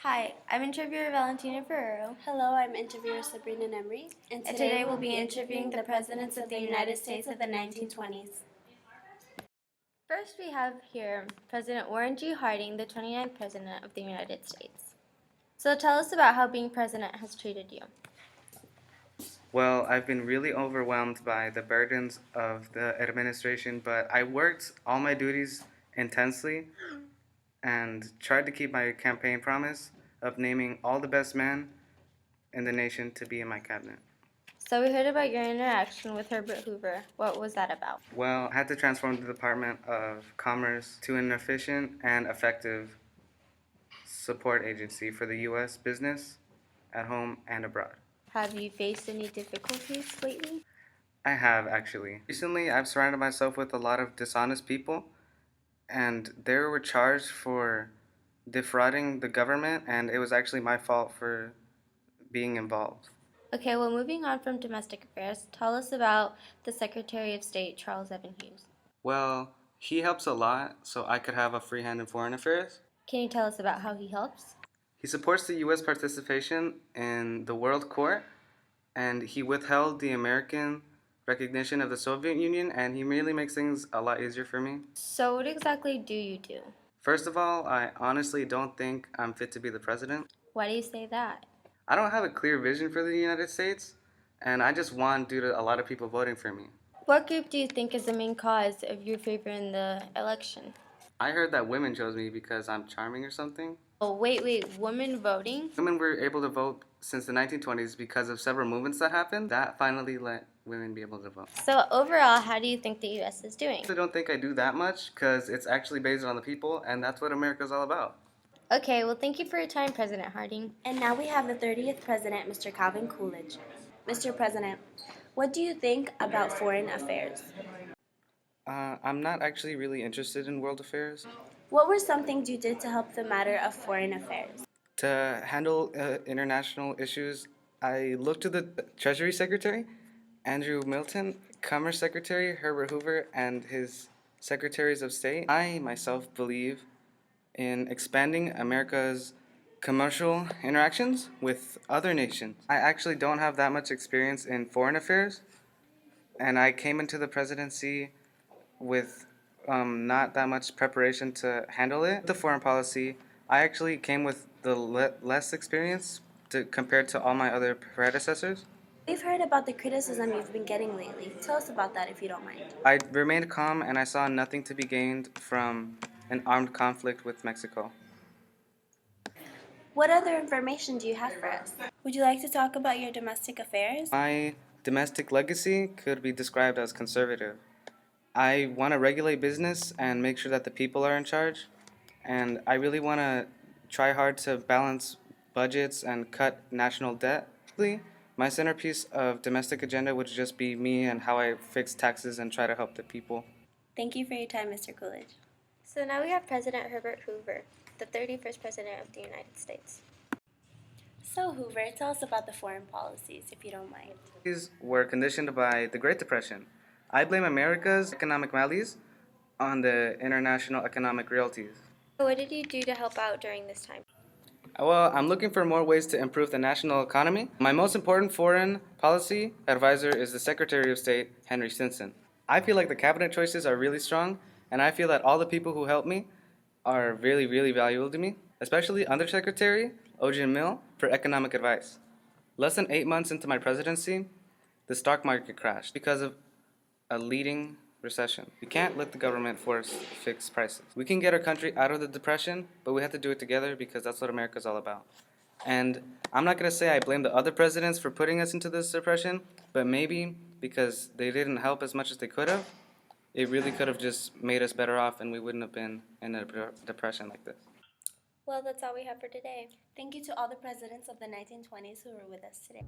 Hi, I'm interviewer Valentina Ferrero, Hello, I'm interviewer Sabrina Nemri, and today we'll be interviewing the presidents of the United States of the 1920s. First, we have here President Warren G. Harding, the 29th President of the United States. So tell us about how being president has treated you. Well, I've been really overwhelmed by the burdens of the administration, but I worked all my duties intensely and tried to keep my campaign promise of naming all the best men in the nation to be in my cabinet. So we heard about your interaction with Herbert Hoover. What was that about? Well, I had to transform the Department of Commerce to an efficient and effective support agency for the U.S. business at home and abroad. Have you faced any difficulties lately? I have actually. Recently, I've surrounded myself with a lot of dishonest people, and they were charged for defrauding the government, and it was actually my fault for being involved. Okay, well, moving on from domestic affairs, tell us about the Secretary of State, Charles Evan Hughes. Well, he helps a lot, so I could have a free hand in foreign affairs. Can you tell us about how he helps? He supports the U.S. participation in the World Court, and he withheld the American recognition of the Soviet Union, and he really makes things a lot easier for me. So what exactly do you do? First of all, I honestly don't think I'm fit to be the president. Why do you say that? I don't have a clear vision for the United States, and I just won due to a lot of people voting for me. What group do you think is the main cause of your favor in the election? I heard that women chose me because I'm charming or something. Oh, wait, women voting? Women were able to vote since the 1920s because of several movements that happened. That finally let women be able to vote. So overall, how do you think the U.S. is doing? I don't think I do that much because it's actually based on the people, and that's what America's all about. Okay, well, thank you for your time, President Harding. And now we have the 30th President, Mr. Calvin Coolidge. Mr. President, what do you think about foreign affairs? I'm not actually really interested in world affairs. What were some things you did to help the matter of foreign affairs? To handle international issues, I looked to the Treasury Secretary, Andrew Milton, Commerce Secretary Herbert Hoover, and his Secretaries of State. I myself believe in expanding America's commercial interactions with other nations. I actually don't have that much experience in foreign affairs, and I came into the presidency with not that much preparation to handle it. The foreign policy, I actually came with the less experience compared to all my other predecessors. We've heard about the criticism you've been getting lately. Tell us about that if you don't mind. I remained calm and I saw nothing to be gained from an armed conflict with Mexico. What other information do you have for us? Would you like to talk about your domestic affairs? My domestic legacy could be described as conservative. I want to regulate business and make sure that the people are in charge, and I really want to try hard to balance budgets and cut national debt. My centerpiece of domestic agenda would just be me and how I fix taxes and try to help the people. Thank you for your time, Mr. Coolidge. So now we have President Herbert Hoover, the 31st President of the United States. So, Hoover, tell us about the foreign policies, if you don't mind. These were conditioned by the Great Depression. I blame America's economic maladies on the international economic realities. So what did you do to help out during this time? Well, I'm looking for more ways to improve the national economy. My most important foreign policy advisor is the Secretary of State, Henry Stinson. I feel like the cabinet choices are really strong, and I feel that all the people who help me are really, really valuable to me, especially Undersecretary Ojin Mill for economic advice. Less than 8 months into my presidency, the stock market crashed because of a leading recession. We can't let the government force fixed prices. We can get our country out of the depression, but we have to do it together because that's what America's all about. And I'm not going to say I blame the other presidents for putting us into this depression, but maybe because they didn't help as much as they could have, it really could have just made us better off and we wouldn't have been in a depression like this. Well, that's all we have for today. Thank you to all the presidents of the 1920s who were with us today.